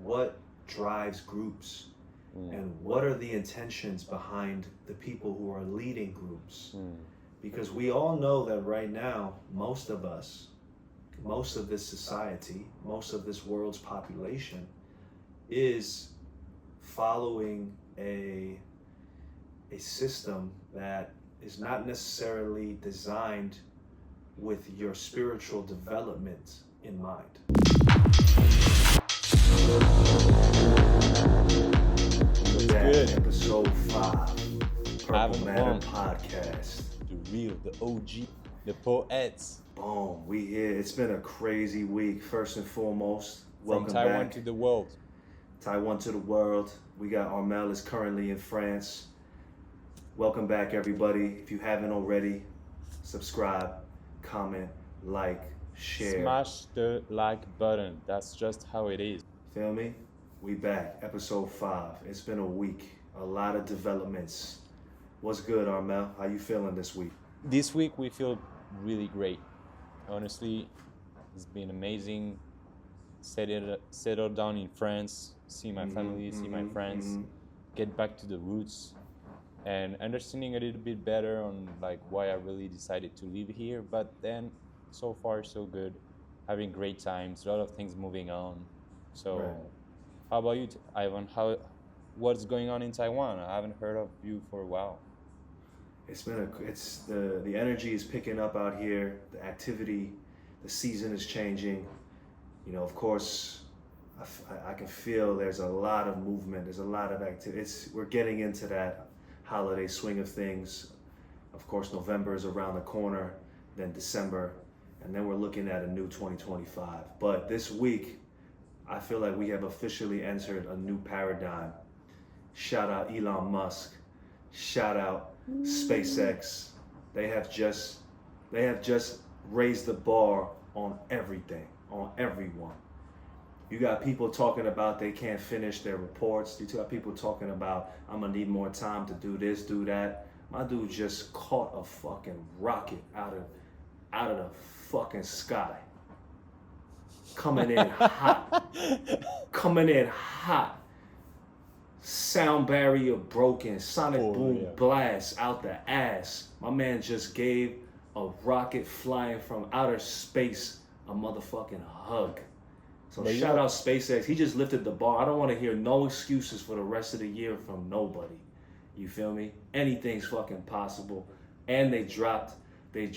what drives groups and what are the intentions behind the people who are leading groups. Because we all know that right now, most of us, most of this society, most of this world's population is following a system that is not necessarily designed with your spiritual development in mind. Good. Episode 5, Purple Having Matter fun. Podcast. The real, the OG, the poets. Boom, we here. It's been a crazy week. First and foremost, From welcome Taiwan back. to the world. Taiwan to the world. We got Armel is currently in France. Welcome back, everybody. If you haven't already, subscribe, comment, like, share. Smash the like button. That's just how it is. Feel me? We back, episode 5. It's been a week. A lot of developments. What's good, Armel? How you feeling this week? This week we feel really great. Honestly, it's been amazing. Settle down in France, see my family, see my friends, get back to the roots, and understanding a little bit better on like why I really decided to live here. But then, so far so good. Having great times, a lot of things moving on. So, Right. How about you, Ivan? What's going on in Taiwan? I haven't heard of you for a while. The energy is picking up out here. The activity, the season is changing. You know, of course, I can feel there's a lot of movement. There's a lot of activity. We're getting into that holiday swing of things. Of course, November is around the corner, then December, and then we're looking at a new 2025. But this week, I feel like we have officially entered a new paradigm. Shout out Elon Musk. Shout out SpaceX. They have just raised the bar on everything, on everyone. You got people talking about they can't finish their reports. You got people talking about I'm gonna need more time to do this, do that. My dude just caught a fucking rocket out of the fucking sky. Coming in hot. Sound barrier broken, sonic boom blast out the ass. My man just gave a rocket flying from outer space a motherfucking hug. So shout out SpaceX. He just lifted the bar. I don't want to hear no excuses for the rest of the year from nobody. You feel me? Anything's fucking possible. And they dropped the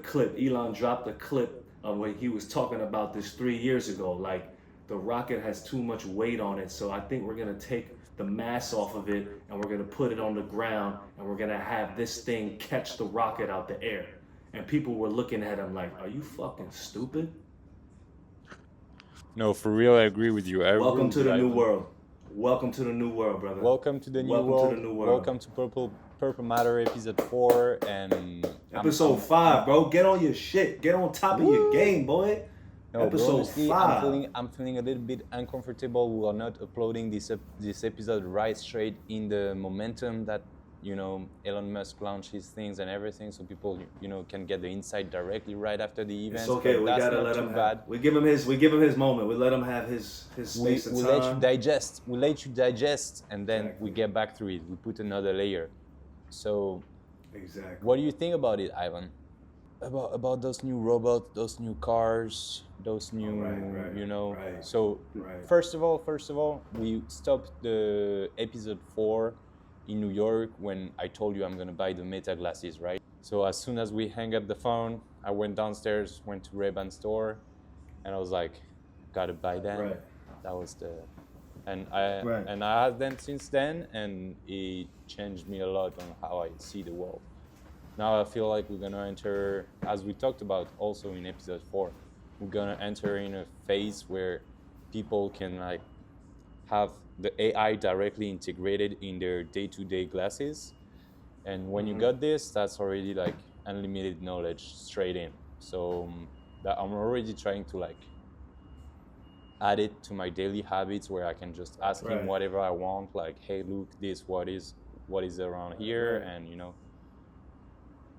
clip. Elon dropped the clip of when he was talking about this 3 years ago. Like, the rocket has too much weight on it, so I think we're gonna take the mass off of it and we're gonna put it on the ground and we're gonna have this thing catch the rocket out the air. And people were looking at him like, are you fucking stupid? No, for real, I agree with you. Welcome to the new world. Welcome to the new world, brother. Welcome to the new world. Welcome to Purple Matter episode 4 and episode 5, bro. Get on your shit. Get on top of your game, boy. No, episode bro, honestly, 5. I'm feeling a little bit uncomfortable. We are not uploading this episode right straight in the momentum that, you know, Elon Musk launched his things and everything, so people, you know, can get the insight directly right after the event. It's okay. We gotta let him have. We give him his moment. We let him have his space and time. We let you digest. We let you digest, and then we get back through it. We put another layer. So, exactly. What do you think about it, Ivan? About those new robots, those new cars, those new, you know. Right. So, first of all, we stopped the episode 4 in New York when I told you I'm gonna buy the Meta glasses, right? So as soon as we hang up the phone, I went downstairs, went to Ray-Ban store, and I was like, gotta buy them. Right. That was and I had them since then, and it changed me a lot on how I see the world. Now I feel like we're gonna enter, as we talked about also in episode 4, we're gonna enter in a phase where people can like have the AI directly integrated in their day-to-day glasses. And when you got this, that's already like unlimited knowledge straight in. So that I'm already trying to like add it to my daily habits where I can just ask him whatever I want, like, hey, look, this, what is around here, and you know.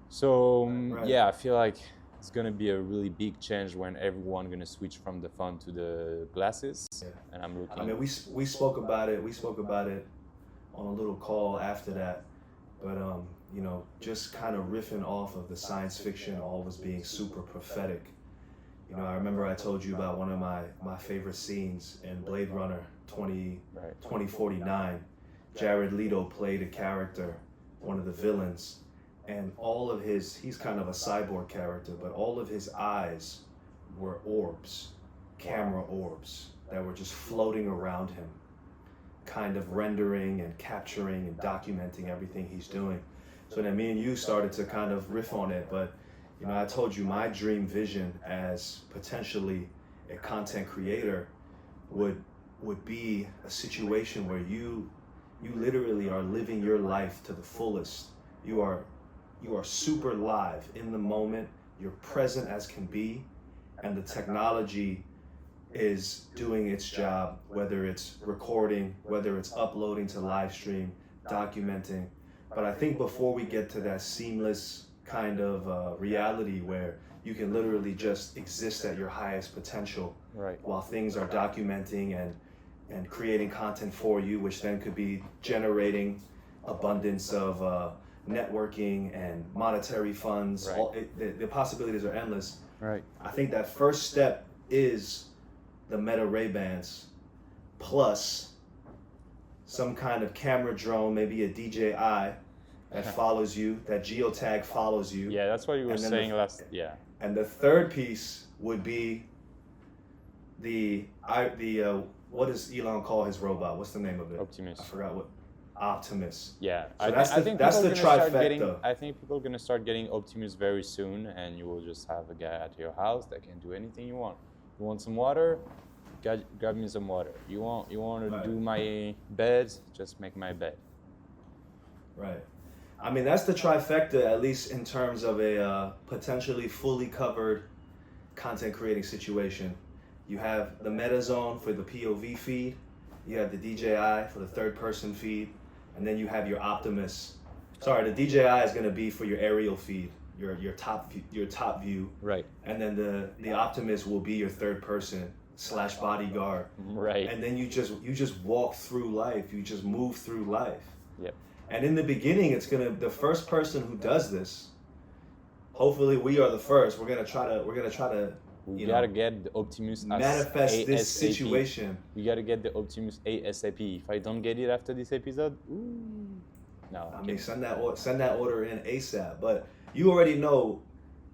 So yeah, I feel like it's gonna be a really big change when everyone gonna switch from the phone to the glasses. Yeah. And I'm looking. I mean, we spoke about it. We spoke about it on a little call after that, but you know, just kind of riffing off of the science fiction always being super prophetic. You know, I remember I told you about one of my favorite scenes in Blade Runner 2049. Jared Leto played a character, one of the villains, and all of he's kind of a cyborg character, but all of his eyes were orbs, camera orbs, that were just floating around him, kind of rendering and capturing and documenting everything he's doing. So then me and you started to kind of riff on it, but you know, I told you my dream vision as potentially a content creator would be a situation where you literally are living your life to the fullest. You are super live in the moment. You're present as can be, and the technology is doing its job, whether it's recording, whether it's uploading to live stream, documenting. But I think before we get to that seamless kind of reality where you can literally just exist at your highest potential, right, while things are documenting and creating content for you, which then could be generating abundance of networking and monetary funds. Right. The possibilities are endless. Right. I think that first step is the Meta Ray-Bans plus some kind of camera drone, maybe a DJI that follows you, that geotag follows you. Yeah, that's what you were saying last. Yeah. And the third piece would be the what does Elon call his robot? What's the name of it? Optimus. I forgot what. Optimus. Yeah, So I think that's the trifecta. trifecta. I think people are gonna start getting Optimus very soon, and you will just have a guy at your house that can do anything you want. You want some water? Grab me some water. You want to do my bed? Just make my bed. Right. I mean, that's the trifecta, at least in terms of a potentially fully covered content creating situation. You have the Meta Zone for the POV feed. You have the DJI for the third person feed. And then you have your Optimus. Sorry, the DJI is going to be for your aerial feed, your top view. Right. And then the Optimus will be your third person / bodyguard. Right. And then you just walk through life. You just move through life. Yep. And in the beginning, the first person who does this, hopefully we are the first. We're gonna try to we gotta get the Optimus manifest ASAP. this situation. We gotta get the Optimus ASAP. If I don't get it after this episode, no. I mean, send that order in ASAP. But you already know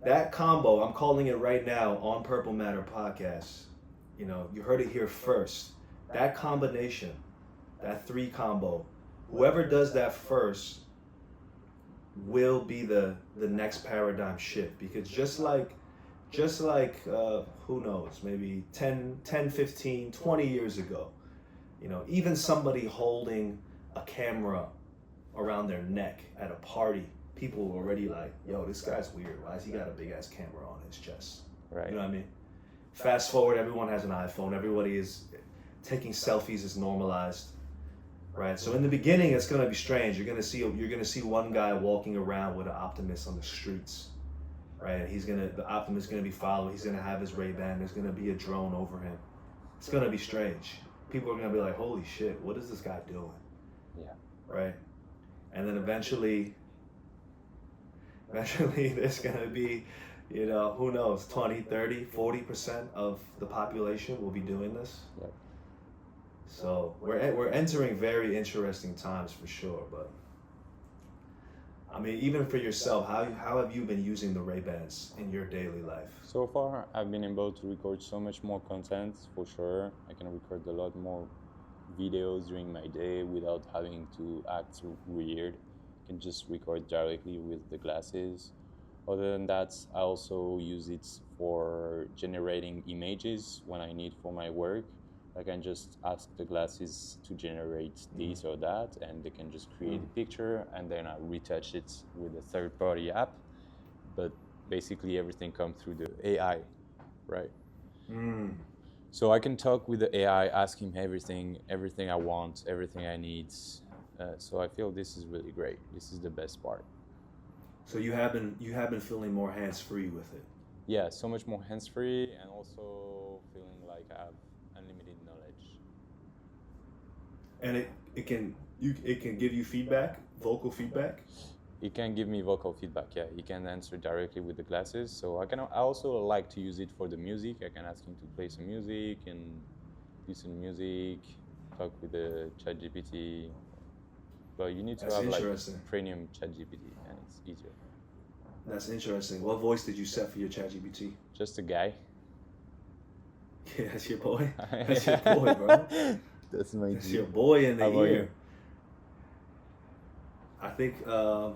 that combo. I'm calling it right now on Purple Matter Podcast. You know, you heard it here first. That combination, that 3 combo, whoever does that first will be the next paradigm shift. Because just like who knows, maybe 10, 15, 20 years ago, you know, even somebody holding a camera around their neck at a party, people were already like, yo, this guy's weird. Why has he got a big ass camera on his chest? Right. You know what I mean? Fast forward, everyone has an iPhone. Everybody is taking selfies is normalized. Right. So in the beginning, it's gonna be strange. You're gonna see one guy walking around with an Optimus on the streets. Right, and the Optimus is gonna be following. He's gonna have his Ray-Ban. There's gonna be a drone over him. It's gonna be strange. People are gonna be like, "Holy shit, what is this guy doing?" Yeah. Right, and then eventually, there's gonna be, you know, who knows, 20, 30, 40% of the population will be doing this. Yep. So we're entering very interesting times for sure, but. I mean, even for yourself, how have you been using the Ray-Bans in your daily life? So far, I've been able to record so much more content, for sure. I can record a lot more videos during my day without having to act weird. I can just record directly with the glasses. Other than that, I also use it for generating images when I need for my work. I can just ask the glasses to generate this or that, and they can just create a picture, and then I retouch it with a third-party app. But basically, everything comes through the AI, right? So I can talk with the AI, ask him everything I want, everything I need. So I feel this is really great. This is the best part. So you have been feeling more hands-free with it. Yeah, so much more hands-free, and also feeling like I have unlimited knowledge. And it can give you feedback, vocal feedback. It can give me vocal feedback. Yeah, he can answer directly with the glasses. So I also like to use it for the music. I can ask him to play some music and listen to music, talk with the ChatGPT. But you need to have like premium ChatGPT, and it's easier. That's interesting. What voice did you set for your ChatGPT? Just a guy. Yeah, that's your boy. That's your boy, bro. That's your boy in the ear. I think the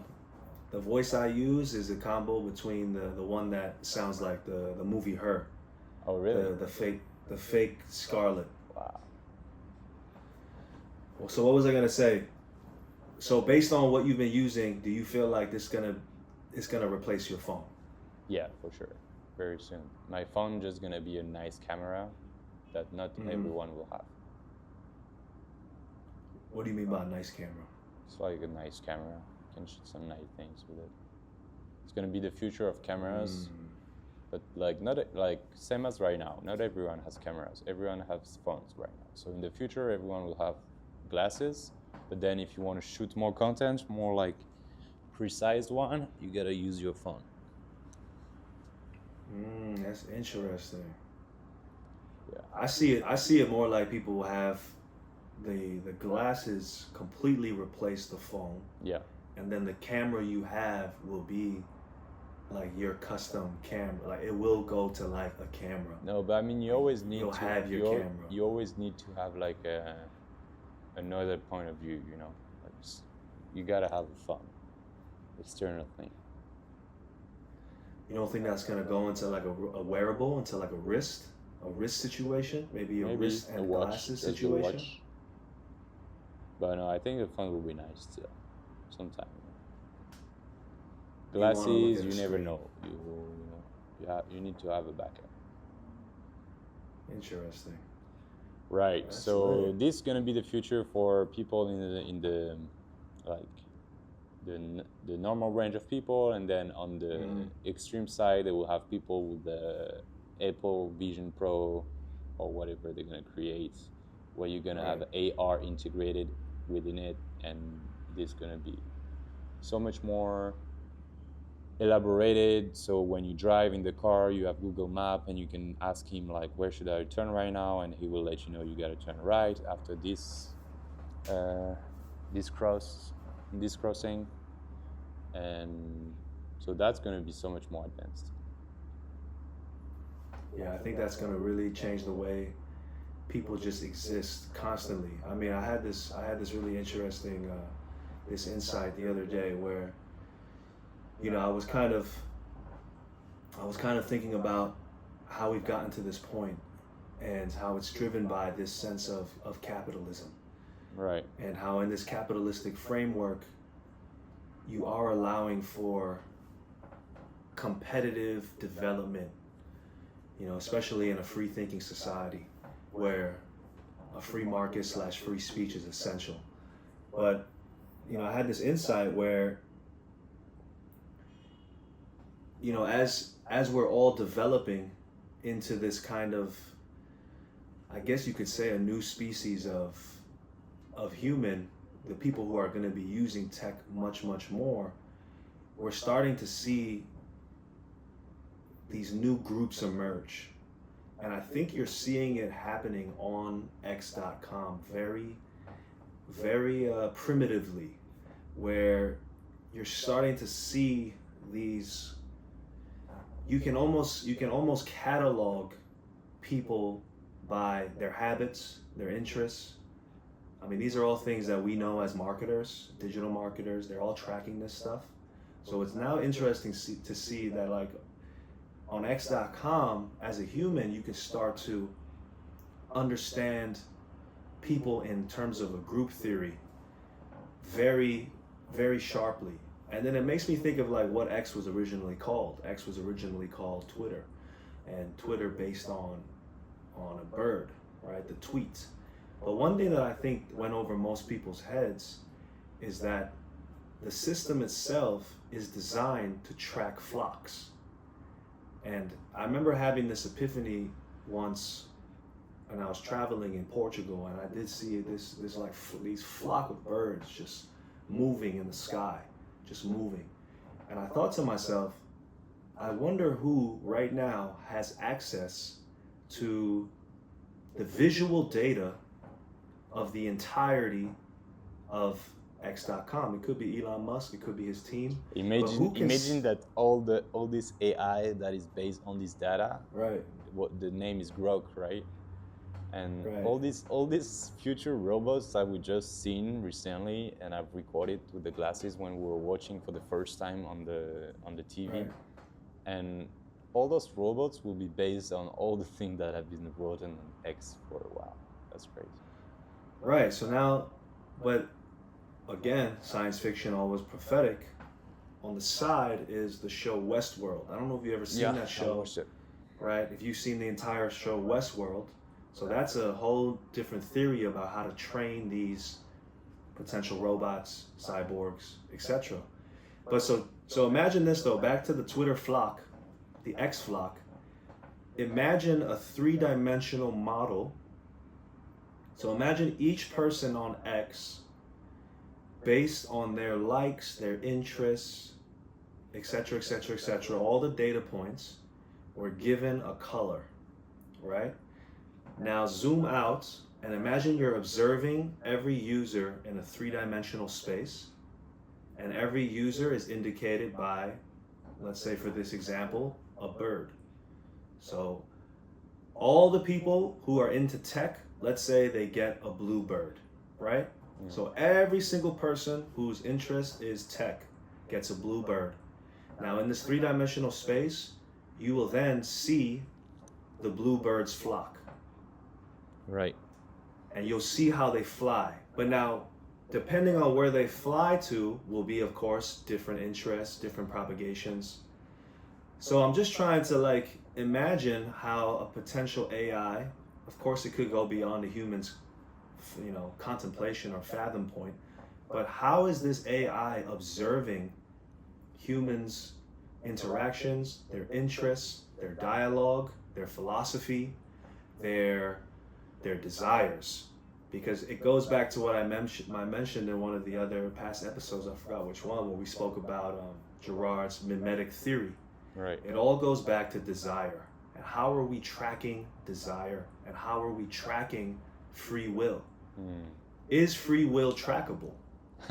voice I use is a combo between the one that sounds like the movie Her. Oh, really? The fake Scarlet. Wow. Well, so what was I gonna say? So based on what you've been using, do you feel like it's gonna replace your phone? Yeah, for sure. Very soon. My phone just gonna be a nice camera that not everyone will have. What do you mean by a nice camera? It's like a nice camera. You can shoot some nice things with it. It's gonna be the future of cameras, but like not like same as right now. Not everyone has cameras. Everyone has phones right now. So in the future, everyone will have glasses. But then if you want to shoot more content, more like precise one, you gotta use your phone. That's interesting. Yeah. I see it more like people will have the glasses completely replace the phone. Yeah. And then the camera you have will be like your custom camera. Like it will go to like a camera. No, but I mean you always need You'll to have your camera. You always need to have like another point of view, you know. Like you gotta have a fun external thing. You don't think that's gonna go into like a wearable, into like a wrist situation? Maybe a wrist and glasses situation? But no, I think the phone will be nice still, sometime. Glasses, you never know. You need to have a backup. Interesting. Right. That's so this is gonna be the future for people in the like the normal range of people, and then on the extreme side, they will have people with the Apple Vision Pro or whatever they're gonna create, where you're gonna have AR integrated within it, and it's gonna be so much more elaborated. So when you drive in the car, you have Google Map, and you can ask him like, where should I turn right now, and he will let you know you gotta turn right after this crossing, and so that's gonna be so much more advanced. Yeah, I think that's gonna really change the way people just exist constantly. I mean, I had this really interesting this insight the other day where, you know, I was kind of thinking about how we've gotten to this point and how it's driven by this sense of capitalism. Right. And how in this capitalistic framework, you are allowing for competitive development, you know, especially in a free thinking society where a free market / free speech is essential. But, you know, I had this insight where, you know, as we're all developing into this kind of, I guess you could say, a new species of human, the people who are going to be using tech much more, we're starting to see these new groups emerge. And I think you're seeing it happening on X.com very primitively, where you're starting to see these, you can almost catalog people by their habits, their interests. I mean, these are all things that we know as marketers, digital marketers. They're all tracking this stuff. So it's now interesting to see that, like, on X.com, as a human, you can start to understand people in terms of a group theory very, very sharply. And then it makes me think of like what X was originally called. X was originally called Twitter, and Twitter based on a bird, right? The tweet. But one thing that I think went over most people's heads is that the system itself is designed to track flocks. And I remember having this epiphany once, and I was traveling in Portugal, and I did see this like these flock of birds just moving in the sky, just moving. And I thought to myself, I wonder who right now has access to the visual data of the entirety of X.com. It could be Elon Musk, it could be his team. Imagine that all this AI that is based on this data. Right. What the name is Grok, right? And right. all these future robots that we just seen recently, and I've recorded with the glasses when we were watching for the first time on the TV. Right. And all those robots will be based on all the things that have been written on X for a while. That's crazy. Right. So now, but again, science fiction always prophetic. On the side is the show Westworld. I don't know if you ever seen that show. I watched it. Right. If you've seen the entire show Westworld, so that's a whole different theory about how to train these potential robots, cyborgs, etc. But so imagine this though, back to the Twitter flock, the X flock. Imagine a three-dimensional model. So imagine each person on X, based on their likes, their interests, etc., etc., etc., all the data points, were given a color, right? Now zoom out and imagine you're observing every user in a three-dimensional space, and every user is indicated by, let's say for this example, a bird. So all the people who are into tech, let's say they get a blue bird, right? So every single person whose interest is tech gets a blue bird. Now in this three-dimensional space, you will then see the blue bird's flock. Right. And you'll see how they fly. But now, depending on where they fly to will be, of course, different interests, different propagations. So I'm just trying to like imagine how a potential AI, of course it could go beyond the human's, contemplation or fathom point, but how is this AI observing humans' interactions, their interests, their dialogue, their philosophy, their desires? Because it goes back to what I mentioned in one of the other past episodes, I forgot which one, where we spoke about Girard's mimetic theory. Right. It all goes back to desire. And how are we tracking desire? And how are we tracking free will? Is free will trackable?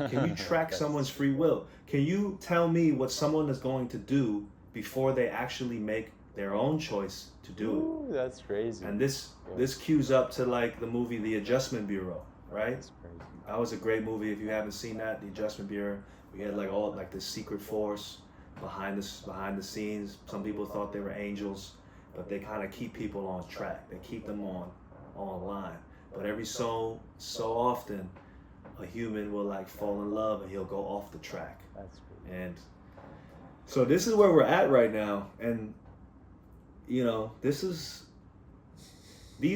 Can you track someone's free will? Can you tell me what someone is going to do before they actually make their own choice to do it? Ooh, that's crazy. And this cues up to like the movie The Adjustment Bureau, right? That's crazy. That was a great movie. If you haven't seen that, The Adjustment Bureau, we had like all like this secret force behind the scenes. Some people thought they were angels, but they kind of keep people on track. They keep them online. But every so often, a human will like fall in love and he'll go off the track. That's cool. And so this is where we're at right now. And these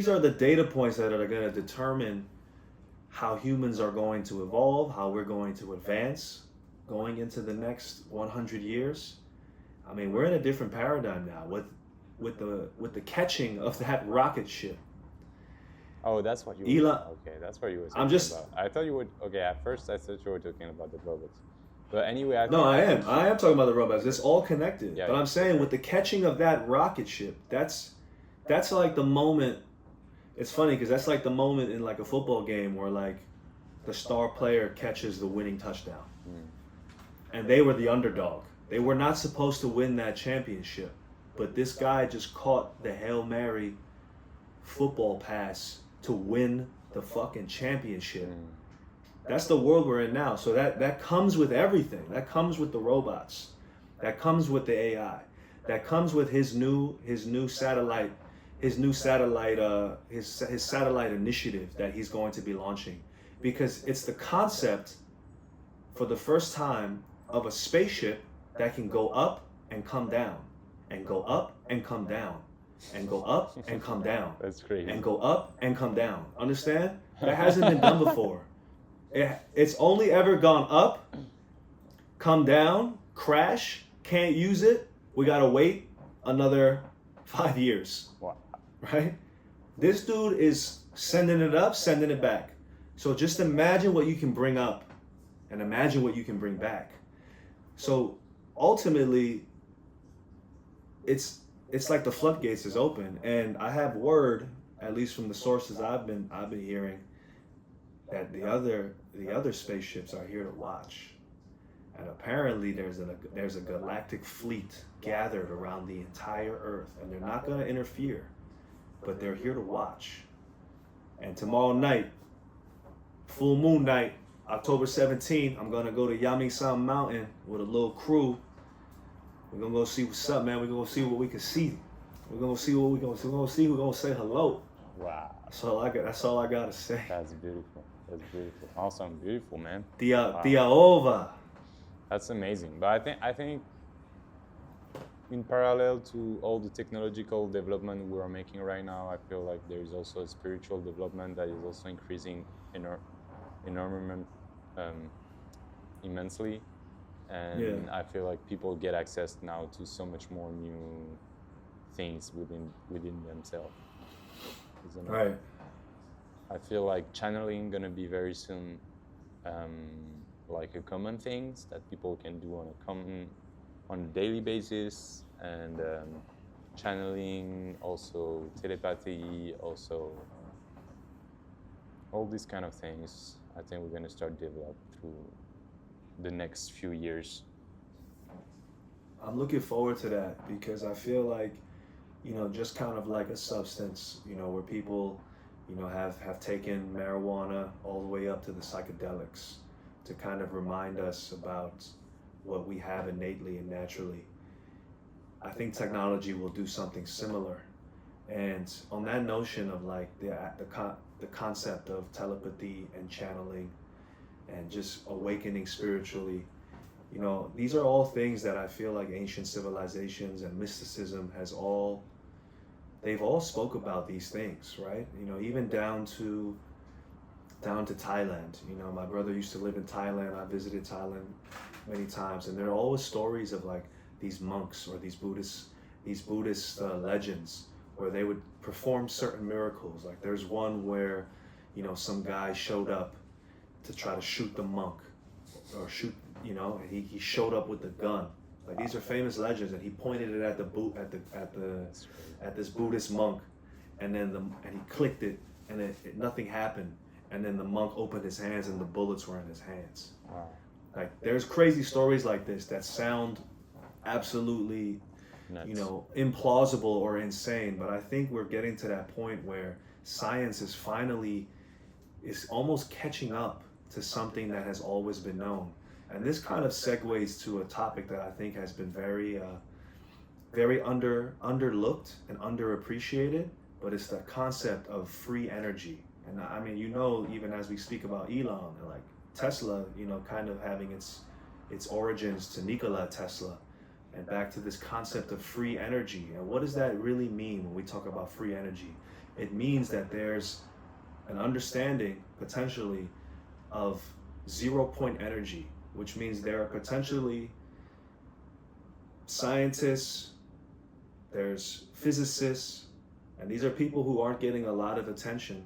are the data points that are going to determine how humans are going to evolve, how we're going to advance going into the next 100 years. I mean, we're in a different paradigm now with the catching of that rocket ship. Oh, that's what you Elon. Okay, that's what you were talking about. I thought you would. Okay, at first I thought you were talking about the robots, but anyway, I am talking about the robots. It's all connected. Yeah, but I'm saying with the catching of that rocket ship, that's like the moment. It's funny because that's like the moment in like a football game where like the star player catches the winning touchdown, and they were the underdog. They were not supposed to win that championship, but this guy just caught the Hail Mary football pass to win the fucking championship. That's the world we're in now. So that comes with everything. That comes with the robots. That comes with the AI. That comes with his satellite initiative that he's going to be launching. Because it's the concept for the first time of a spaceship that can go up and come down, and go up and come down, and go up and come down. That's crazy. And go up and come down. Understand? That hasn't been done before. It's only ever gone up, come down, crash, can't use it. We gotta wait another 5 years. Wow. Right? This dude is sending it up, sending it back. So just imagine what you can bring up and imagine what you can bring back. So ultimately, it's like the floodgates is open, and I have word, at least from the sources I've been hearing, that the other spaceships are here to watch. And apparently there's a galactic fleet gathered around the entire Earth, and they're not going to interfere, but they're here to watch. And tomorrow night, full moon night, October 17th, I'm going to go to Yaming-san Mountain with a little crew. We're going to go see what's up, man. We're going to see what we can see. We're going to see what we're going to see. We're going to see who's going to say hello. Wow. That's all I got to say. That's beautiful. That's beautiful. Awesome. Beautiful, man. Dia ova. That's amazing. But I think in parallel to all the technological development we are making right now, I feel like there is also a spiritual development that is also increasing immensely. And I feel like people get access now to so much more new things within themselves. Right. I feel like channeling gonna be very soon like a common things that people can do on a daily basis, and channeling, also telepathy, also all these kind of things. I think we're gonna start develop through the next few years. I'm looking forward to that, because I feel like, just kind of like a substance, where people, have taken marijuana all the way up to the psychedelics to kind of remind us about what we have innately and naturally. I think technology will do something similar. And on that notion of like the concept of telepathy and channeling and just awakening spiritually, these are all things that I feel like ancient civilizations and mysticism they've all spoke about these things, right? Even down to Thailand. My brother used to live in Thailand. I visited Thailand many times, and there are always stories of like these monks or these Buddhist legends where they would perform certain miracles. Like there's one where, some guy showed up to try to shoot the monk, or shoot, and he showed up with the gun. Like these are famous legends, and he pointed it at this Buddhist monk, and he clicked it, and nothing happened. And then the monk opened his hands, and the bullets were in his hands. Wow. Like there's crazy stories like this that sound absolutely, Nuts. Implausible or insane. But I think we're getting to that point where science is almost catching up to something that has always been known. And this kind of segues to a topic that I think has been very underlooked and underappreciated, but it's the concept of free energy. And I mean, even as we speak about Elon and like Tesla, kind of having its origins to Nikola Tesla, and back to this concept of free energy. And what does that really mean when we talk about free energy? It means that there's an understanding potentially of 0-point energy, which means there are potentially scientists, there's physicists, and these are people who aren't getting a lot of attention,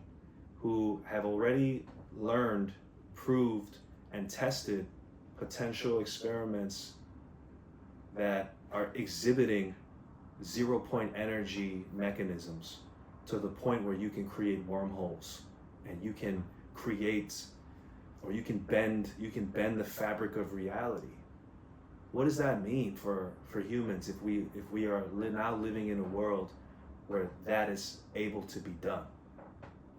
who have already learned, proved, and tested potential experiments that are exhibiting 0-point energy mechanisms to the point where you can create wormholes, and you can create, or you can bend the fabric of reality. What does that mean for humans if we are now living in a world where that is able to be done?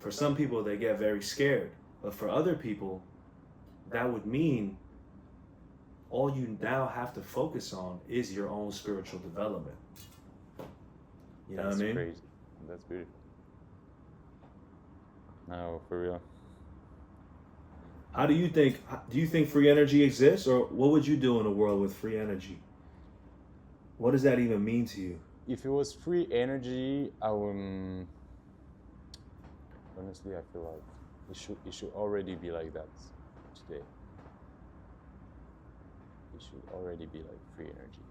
For some people, they get very scared, but for other people, that would mean all you now have to focus on is your own spiritual development. You know what I mean? That's crazy. That's beautiful. No, for real. Do you think free energy exists, or what would you do in a world with free energy? What does that even mean to you? If it was free energy, honestly, I feel like it should already be like that today. It should already be like free energy.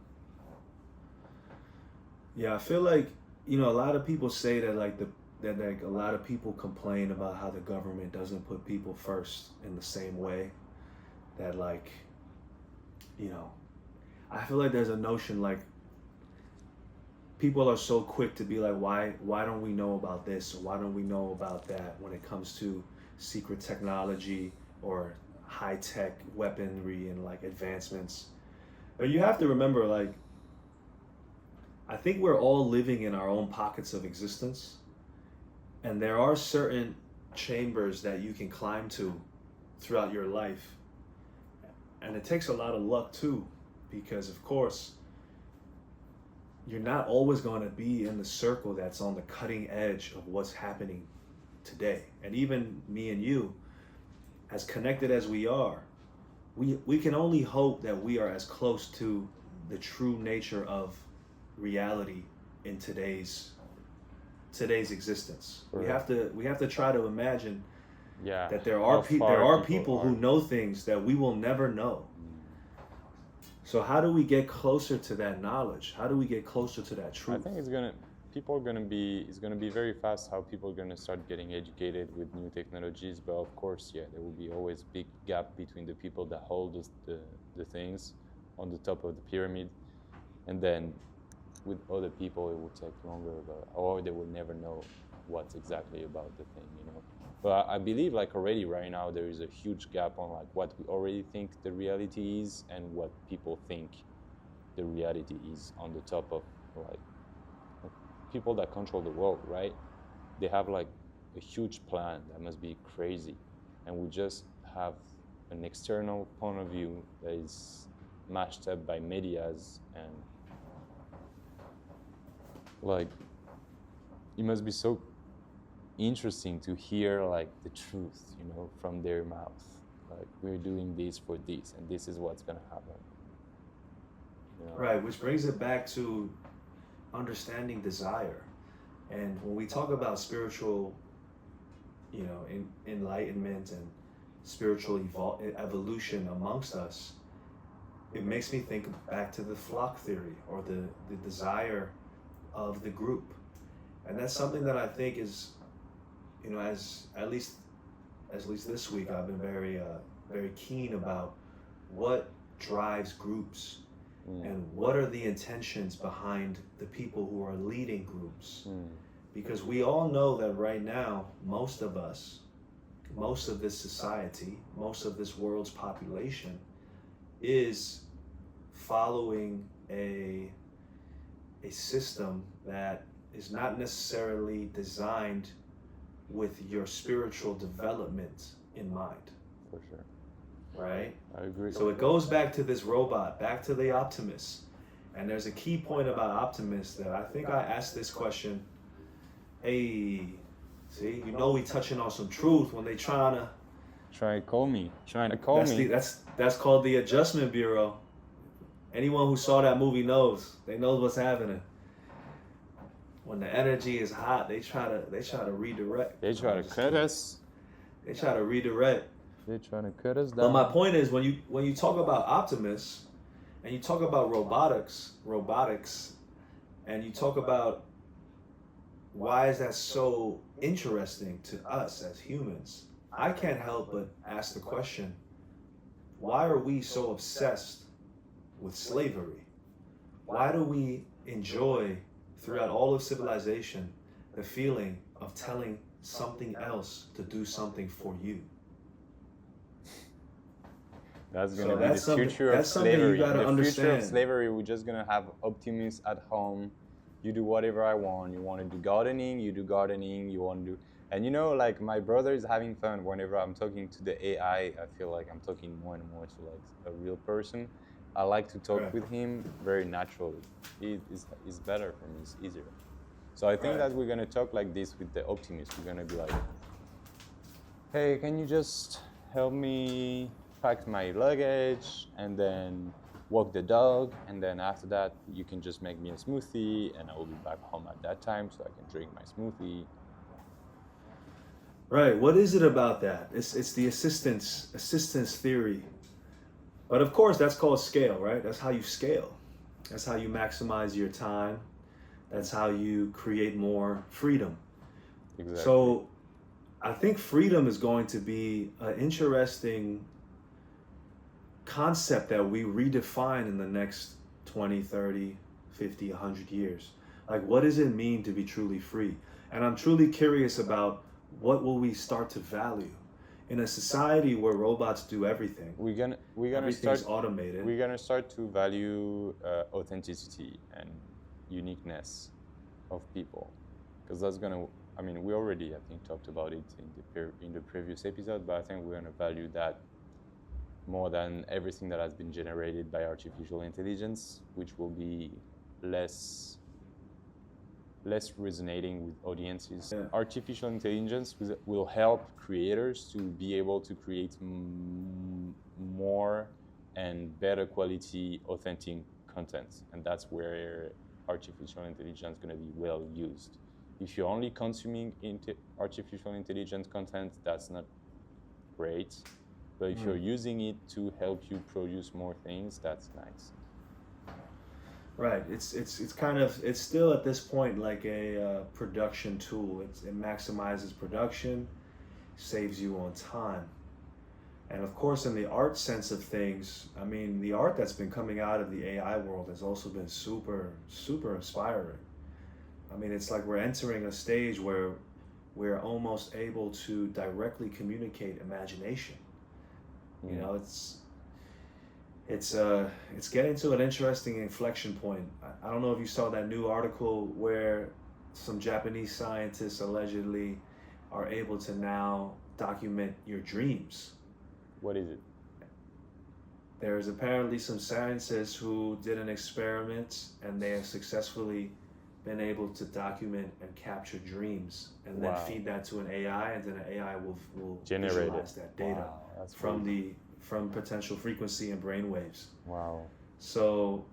Yeah, I feel like, a lot of people say that like a lot of people complain about how the government doesn't put people first in the same way that like, you know, I feel like there's a notion like people are so quick to be like, why don't we know about this or why don't we know about that when it comes to secret technology or high tech weaponry and like advancements. But you have to remember, like, I think we're all living in our own pockets of existence, and there are certain chambers that you can climb to throughout your life. And it takes a lot of luck too, because of course, you're not always going to be in the circle that's on the cutting edge of what's happening today. And even me and you, as connected as we are, we can only hope that we are as close to the true nature of reality in today's existence. Right. We have to try to imagine that there are people who know things that we will never know. So how do we get closer to that knowledge? How do we get closer to that truth? I think it's gonna be very fast how people are gonna start getting educated with new technologies. But of course, there will be always big gap between the people that hold the things on the top of the pyramid, and then with other people it will take longer, or they will never know what's exactly about the thing, But I believe like already right now there is a huge gap on like what we already think the reality is and what people think the reality is on the top of like people that control the world, right? They have like a huge plan that must be crazy, and we just have an external point of view that is mashed up by medias, and like it must be so interesting to hear like the truth, from their mouth. Like, we're doing this for this, and this is what's gonna happen. Right, which brings it back to understanding desire. And when we talk about spiritual, enlightenment and spiritual evolution amongst us, it makes me think back to the flock theory or the desire of the group. And that's something that I think is, as at least this week, I've been very keen about what drives groups and what are the intentions behind the people who are leading groups. Because we all know that right now, most of us, most of this society, most of this world's population is following a system that is not necessarily designed with your spiritual development in mind. For sure. Right? I agree. So it goes back to this robot, back to the Optimus. And there's a key point about Optimus that I think I asked this question. Hey, see, we touching on some truth when they trying to call me. That's called the Adjustment Bureau. Anyone who saw that movie knows. They know what's happening. When the energy is hot, they try to redirect. They try to cut us. They try to redirect. They're trying to cut us down. But my point is, when you talk about Optimus, and you talk about robotics, and you talk about why is that so interesting to us as humans, I can't help but ask the question, why are we so obsessed with slavery? Why do we enjoy, throughout all of civilization, the feeling of telling something else to do something for you? That's gonna be the future of slavery. The future of slavery, we're just gonna have Optimus at home. You do whatever I want. You want to do gardening, you do gardening. You want to do, and like my brother is having fun whenever I'm talking to the AI. I feel like I'm talking more and more to like a real person. I like to talk with him very naturally. It's better for me. It's easier. So I think that we're gonna talk like this with the Optimus. We're gonna be like, hey, can you just help me pack my luggage and then walk the dog, and then after that you can just make me a smoothie and I will be back home at that time so I can drink my smoothie. Right. What is it about that? It's the assistance theory. But of course that's called scale, right? That's how you scale. That's how you maximize your time. That's how you create more freedom. Exactly. So I think freedom is going to be an interesting concept that we redefine in the next 20, 30, 50, 100 years. Like, what does it mean to be truly free? And I'm truly curious about what will we start to value in a society where robots do everything. We're gonna Everything's start automated. We're gonna start to value authenticity and uniqueness of people, because that's gonna. I mean, we already, I think, talked about it in the previous episode, but I think we're gonna value that more than everything that has been generated by artificial intelligence, which will be less resonating with audiences. Yeah. Artificial intelligence will help creators to be able to create more and better quality authentic content, and that's where artificial intelligence is going to be well used. If you're only consuming artificial intelligence content, that's not great, but if you're using it to help you produce more things, that's nice. Right. It's kind of, it's still at this point like a production tool. It maximizes production, saves you on time. And of course, in the art sense of things, I mean, the art that's been coming out of the AI world has also been super, super inspiring. I mean, it's like we're entering a stage where we're almost able to directly communicate imagination. You know, it's getting to an interesting inflection point. I don't know if you saw that new article where some Japanese scientists allegedly are able to now document your dreams. What is it? There's apparently some scientists who did an experiment and they have successfully been able to document and capture dreams and then feed that to an AI, and then an AI will generate visualize that data from potential frequency and brain waves. Wow. So,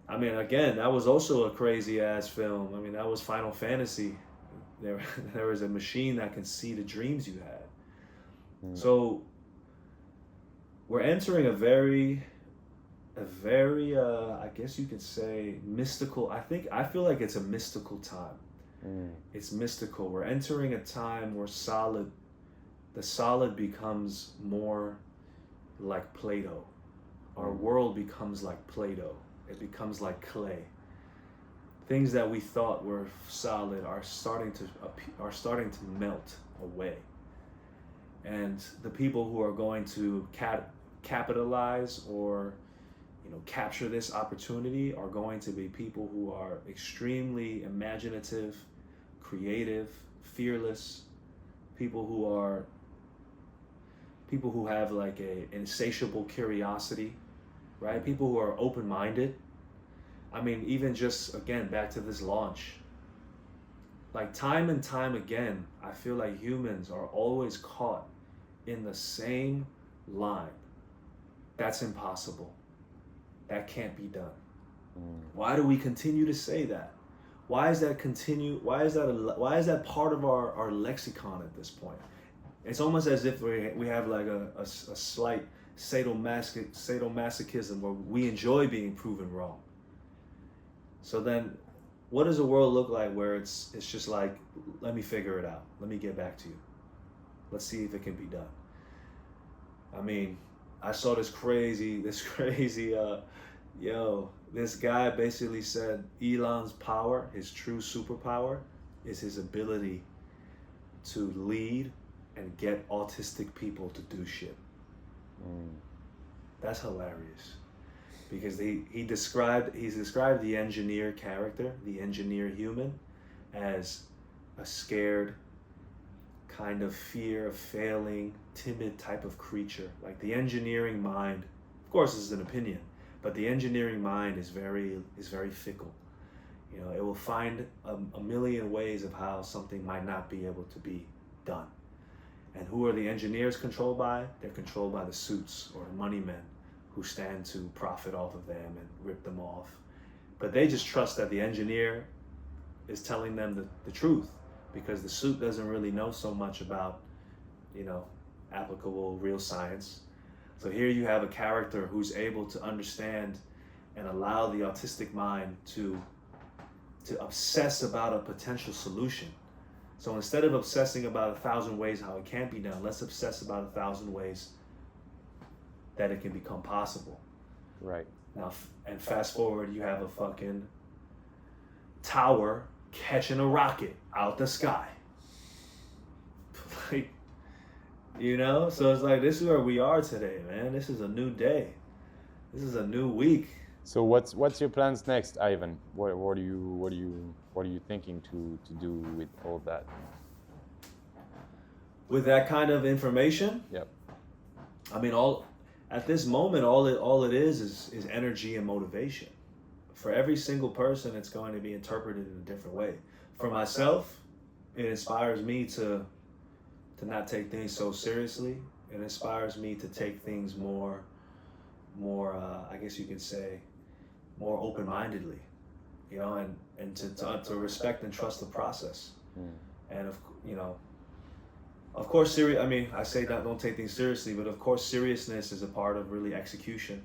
I mean, again, that was also a crazy ass film. I mean, that was Final Fantasy. There was a machine that can see the dreams you had. So, we're entering a very, I guess you could say, mystical. I feel like it's a mystical time. It's mystical. We're entering a time where the solid becomes more like Play-Doh. Our world becomes like Play-Doh. It becomes like clay. Things that we thought were solid are starting to melt away. And the people who are going to capitalize or capture this opportunity are going to be people who are extremely imaginative, creative, fearless, people who have like an insatiable curiosity, right? People who are open-minded. I mean, even just, again, back to this launch, like time and time again, I feel like humans are always caught in the same line. That's impossible. That can't be done. Why do we continue to say that? Why is that part of our lexicon at this point? It's almost as if we have like a slight sadomasochism where we enjoy being proven wrong. So then, what does the world look like where it's just like, let me figure it out. Let me get back to you. Let's see if it can be done. I mean, I saw this crazy, this guy basically said Elon's power, his true superpower, is his ability to lead and get autistic people to do shit. That's hilarious. Because he's described the engineer character, the engineer human, as a scared, kind of fear of failing, timid type of creature. Like the engineering mind, of course this is an opinion, but the engineering mind is very fickle. It will find a million ways of how something might not be able to be done. And who are the engineers controlled by? They're controlled by the suits or the money men who stand to profit off of them and rip them off. But they just trust that the engineer is telling them the truth, because the suit doesn't really know so much about, applicable real science. So here you have a character who's able to understand and allow the autistic mind to to obsess about a potential solution. So instead of obsessing about 1,000 ways how it can't be done, let's obsess about 1,000 ways that it can become possible. Right. Now, and fast forward, you have a fucking tower catching a rocket out the sky. Like, you know, so it's like, this is where we are today, man. This is a new day. This is a new week. So what's your plans next, Ivan? What are you thinking to do with all that? With that kind of information? Yep. I mean, at this moment, all it is energy and motivation. For every single person, it's going to be interpreted in a different way. For myself, it inspires me to not take things so seriously. It inspires me to take things more, I guess you could say, more open-mindedly, you know, and to respect and trust the process. And of course, I mean, I say that don't take things seriously, but of course, seriousness is a part of really execution,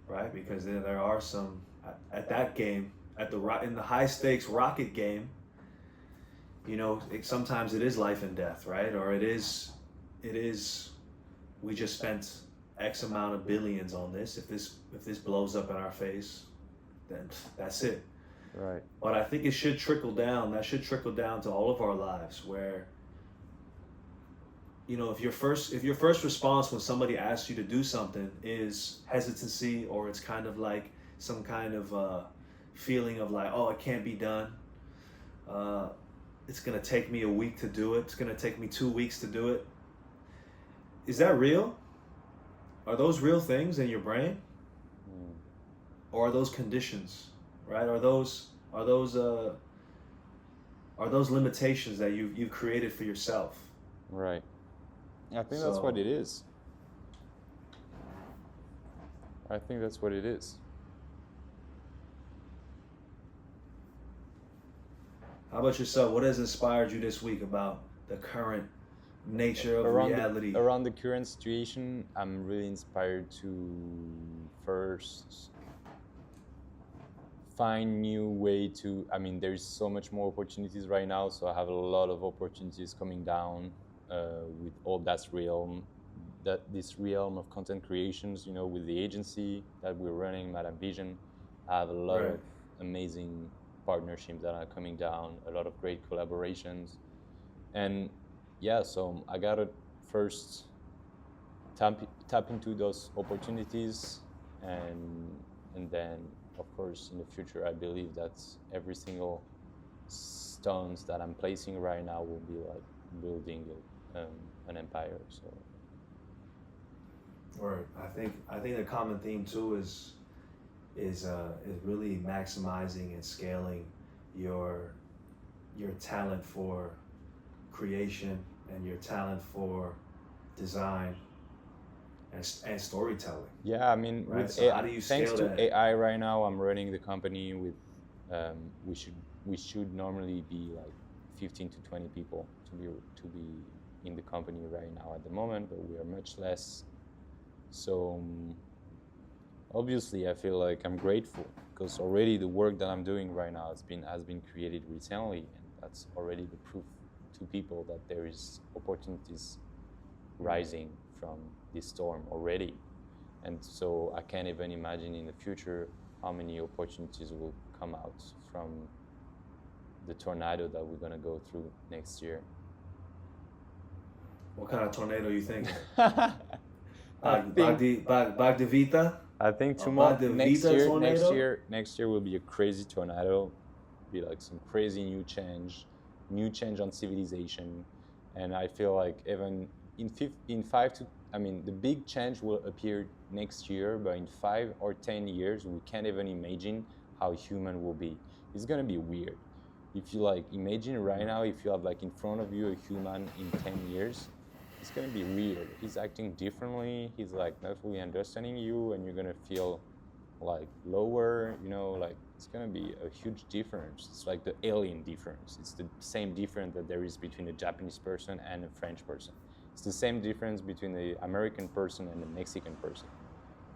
right? Because there are some at that game, in the high stakes rocket game, you know, sometimes it is life and death, right? Or it is, we just spent X amount of billions on this. If this blows up in our face, then that's it. Right. But I think it should trickle down. That should trickle down to all of our lives, where, you know, if your first response when somebody asks you to do something is hesitancy, or it's kind of like some kind of feeling of like, oh, it can't be done. It's gonna take me a week to do it. It's gonna take me 2 weeks to do it. Is that real? Are those real things in your brain? Or are those conditions, right? Are those limitations that you've created for yourself? Right. I think that's what it is. I think that's what it is. How about yourself? What has inspired you this week about the current nature of reality? Around the current situation, I'm really inspired to first find new way to, I mean, there's so much more opportunities right now, so I have a lot of opportunities coming down with all this realm of content creations, you know, with the agency that we're running, Madame Vision. I have a lot of amazing partnerships that are coming down, a lot of great collaborations. And yeah, so I gotta first tap into those opportunities, and then of course in the future I believe that every single stones that I'm placing right now will be like building an empire. So Right. I think the common theme too is really maximizing and scaling your talent for creation and your talent for design and storytelling. Yeah, I mean, right? with so how do you thanks scale to that? AI right now, I'm running the company with we should normally be like 15 to 20 people to be in the company right now at the moment, but we are much less. So obviously I feel like I'm grateful because already the work that I'm doing right now has been created recently, and that's already the proof to people that there is opportunities rising from this storm already. And so I can't even imagine in the future how many opportunities will come out from the tornado that we're gonna go through next year. What kind of tornado you thinking? Bagdavita? I think tomorrow, next year will be a crazy tornado. Be like some crazy new change on civilization, and I feel like even in 5 to, I mean, the big change will appear next year, but in 5 or 10 years, we can't even imagine how human will be. It's gonna be weird. If you like imagine right now, if you have like in front of you a human in 10 years, it's gonna be weird. He's acting differently. He's like not fully understanding you, and you're gonna feel like lower, you know, like it's gonna be a huge difference. It's like the alien difference. It's the same difference that there is between a Japanese person and a French person. It's the same difference between the American person and the Mexican person.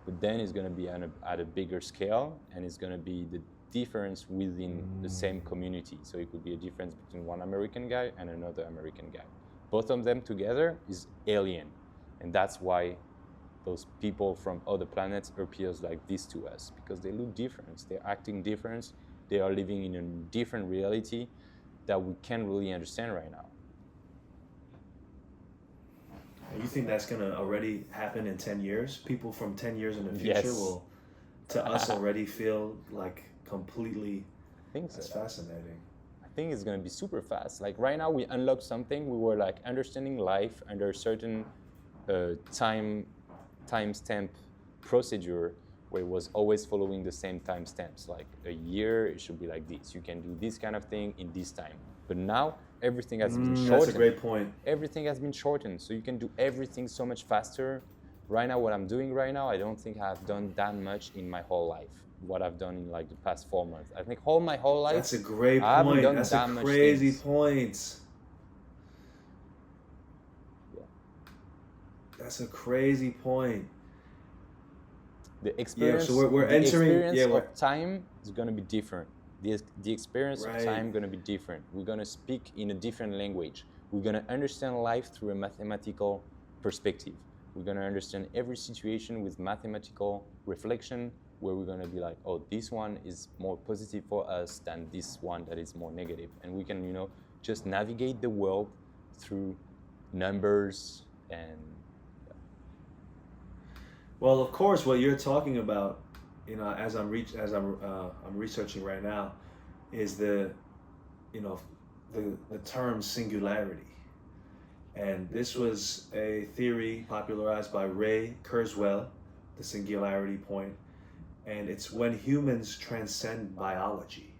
But then it's gonna be at a bigger scale, and it's gonna be difference within the same community. So it could be a difference between one American guy and another American guy. Both of them together is alien. And that's why those people from other planets appears like this to us, because they look different, they're acting different, they are living in a different reality that we can't really understand right now. You think that's going to already happen in 10 years? People from 10 years in the future will, to us, already feel like completely... I think so. That's fascinating. I think it's going to be super fast. Like right now we unlock something, we were like understanding life under a certain timestamp procedure where it was always following the same timestamps. Like a year, it should be like this. You can do this kind of thing in this time. But now everything has been shortened. That's a great point. Everything has been shortened, so you can do everything so much faster. Right now, what I'm doing right now, I don't think I've done that much in my whole life. What I've done in like the past 4 months. I think my whole life. That's a great point. That's a crazy point. Yeah. That's a crazy point. The experience, so we're entering. Experience of time is going to be different. The experience of time is going to be different. We're going to speak in a different language. We're going to understand life through a mathematical perspective. We're going to understand every situation with mathematical reflection, where we're going to be like, oh, this one is more positive for us than this one that is more negative. And we can, just navigate the world through numbers and... Well, of course, what you're talking about, as I'm researching right now, is the term singularity. And this was a theory popularized by Ray Kurzweil, the singularity point. And it's when humans transcend biology.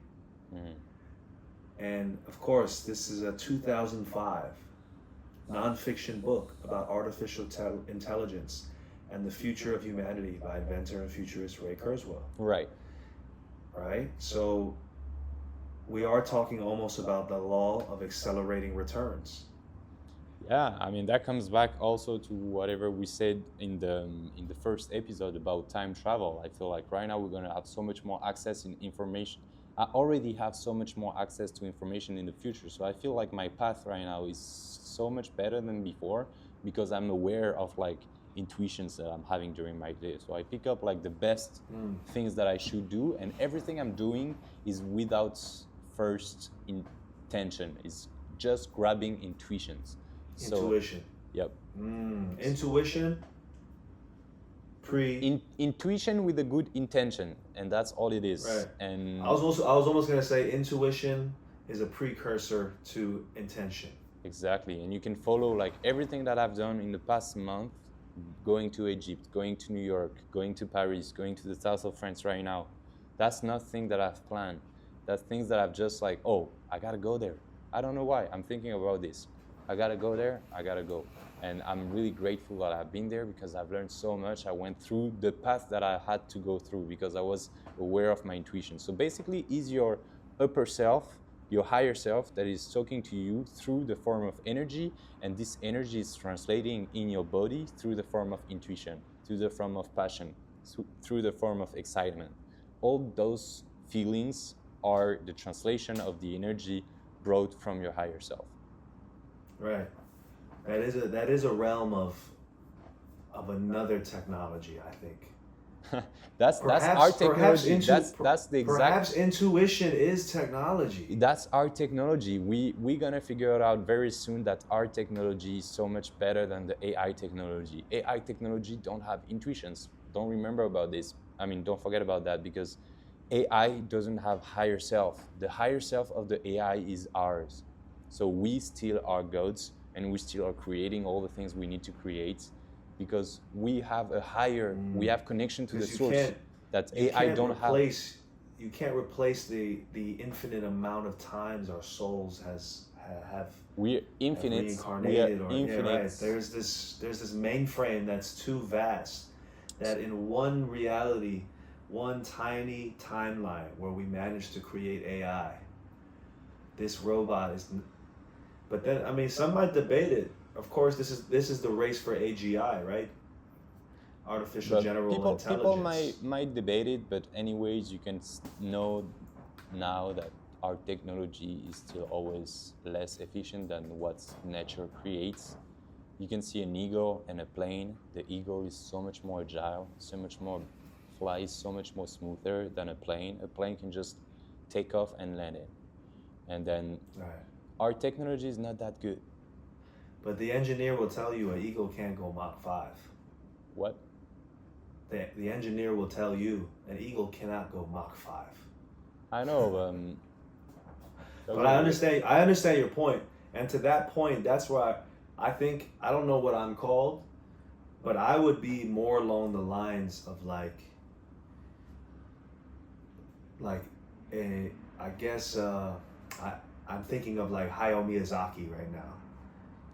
And of course, this is a 2005 nonfiction book about artificial intelligence and the Future of Humanity by inventor and futurist Ray Kurzweil. Right. So we are talking almost about the law of accelerating returns. Yeah, I mean, that comes back also to whatever we said in the first episode about time travel. I feel like right now we're going to have so much more access in information. I already have so much more access to information in the future. So I feel like my path right now is so much better than before, because I'm aware of like intuitions that I'm having during my day. So I pick up like the best things that I should do, and everything I'm doing is without first intention. It's just grabbing intuitions. Intuition. Yep. Intuition. Intuition with a good intention, and that's all it is. Right. And I was almost gonna say intuition is a precursor to intention. Exactly, and you can follow like everything that I've done in the past month, going to Egypt, going to New York, going to Paris, going to the south of France right now. That's nothing that I've planned. That's things that I've just like, oh, I gotta go there. I don't know why. I'm thinking about this. I gotta go there, I gotta go. And I'm really grateful that I've been there, because I've learned so much. I went through the path that I had to go through because I was aware of my intuition. So basically, is your upper self, your higher self, that is talking to you through the form of energy, and this energy is translating in your body through the form of intuition, through the form of passion, through the form of excitement. All those feelings are the translation of the energy brought from your higher self. Right. That is a realm of another technology, I think. that's our technology. That's the exact. Perhaps intuition is technology. That's our technology. We're gonna figure it out very soon that our technology is so much better than the AI technology. AI technology don't have intuitions. Don't remember about this. I mean, don't forget about that, because AI doesn't have higher self. The higher self of the AI is ours. So we still are gods, and we still are creating all the things we need to create, because we have a higher, we have connection to the source that AI don't have. You can't replace the infinite amount of times our souls have. We're infinite. Reincarnated. Infinite. Yeah, right. There's this mainframe that's too vast, that in one reality, one tiny timeline where we managed to create AI, this robot is. But then, I mean, some might debate it. Of course, this is the race for AGI, right? artificial general intelligence. People might debate it, but anyways, you can know now that our technology is still always less efficient than what nature creates. You can see an eagle and a plane. The eagle is so much more agile, so much more flies, so much more smoother than a plane. A plane can just take off and land it. And then our technology is not that good. But the engineer will tell you an eagle can't go Mach 5. What? The engineer will tell you an eagle cannot go Mach 5. I know, but I understand your point. And to that point, that's why I think, I don't know what I'm called, but I would be more along the lines of I'm thinking of like Hayao Miyazaki right now.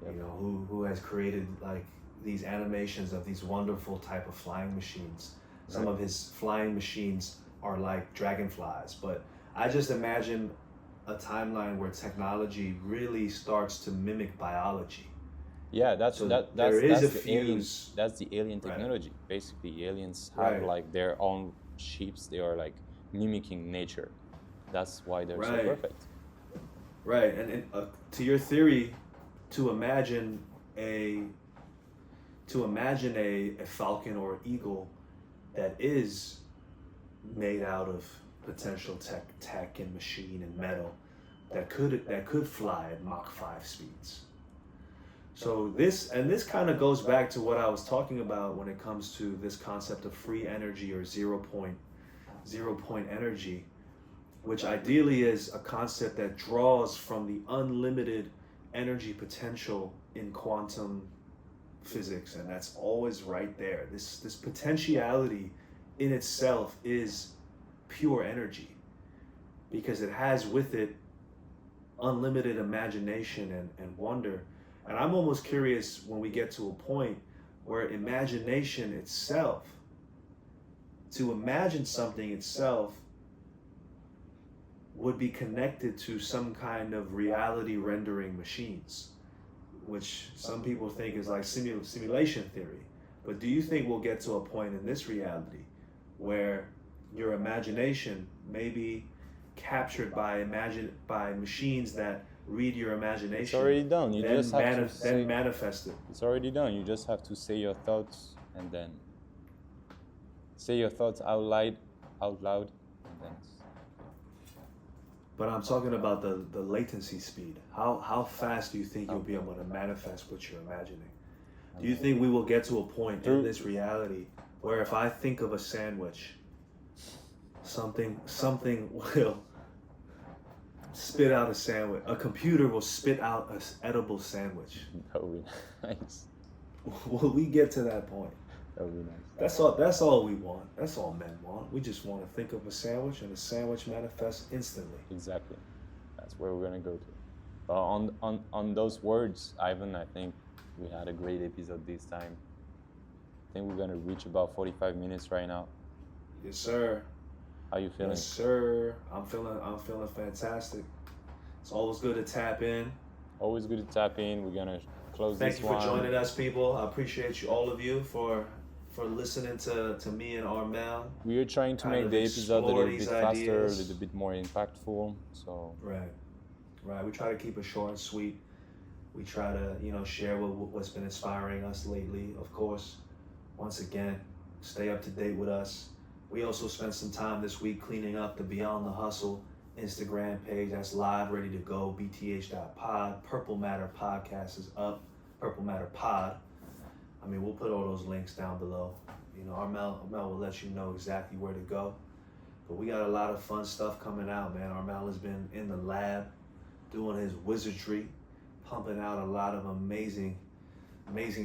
Yep. You know, who has created like these animations of these wonderful type of flying machines. Some of his flying machines are like dragonflies, but I just imagine a timeline where technology really starts to mimic biology. Yeah, that's the alien technology. Basically, aliens have like their own ships. They are like mimicking nature. That's why they're so perfect. Right, and to your theory, to imagine a falcon or eagle that is made out of potential tech and machine and metal that could fly at Mach 5 speeds. So this kind of goes back to what I was talking about when it comes to this concept of free energy or zero point energy, which ideally is a concept that draws from the unlimited energy potential in quantum physics, and that's always right there. This potentiality in itself is pure energy because it has with it unlimited imagination and wonder. And I'm almost curious when we get to a point where imagination itself, to imagine something itself, would be connected to some kind of reality rendering machines, which some people think is like simulation theory. But do you think we'll get to a point in this reality where your imagination may be captured by machines that read your imagination? It's already done. You just have to manifest it. It's already done. You just have to say your thoughts and then say your thoughts out loud, and then. But I'm talking about the latency speed. How fast do you think you'll be able to manifest what you're imagining? Do you think we will get to a point in this reality where if I think of a sandwich, something will spit out a sandwich. A computer will spit out an edible sandwich. That would be nice. Will we get to that point? That would be nice. That's all we want. That's all men want. We just want to think of a sandwich and the sandwich manifests instantly. Exactly. That's where we're gonna go to. On those words, Ivan, I think we had a great episode this time. I think we're gonna reach about 45 minutes right now. Yes, sir. How you feeling? Yes, sir. I'm feeling fantastic. It's always good to tap in. Always good to tap in. We're gonna close Thank this you one. for joining us, people. I appreciate you, all of you, for listening to me and Armel. We are trying to make the episode a little bit faster, a little bit more impactful. So right. We try to keep it short and sweet. We try to share what's been inspiring us lately. Of course, once again, stay up to date with us. We also spent some time this week cleaning up the Beyond the Hustle Instagram page. That's live, ready to go. bth.pod. Purple Matter Podcast is up. Purple Matter Pod. I mean, we'll put all those links down below. Armel will let you know exactly where to go. But we got a lot of fun stuff coming out, man. Armel has been in the lab doing his wizardry, pumping out a lot of amazing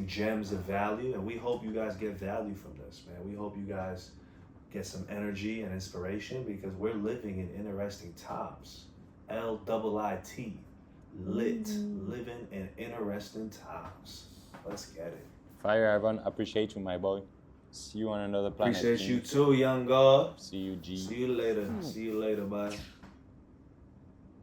gems of value. And we hope you guys get value from this, man. We hope you guys get some energy and inspiration because we're living in interesting times. LIIT, lit, living in interesting times. Let's get it. Fire, Ivan. Appreciate you, my boy. See you on another planet. Appreciate you too, young God. See you, G. See you later. See you later, bye.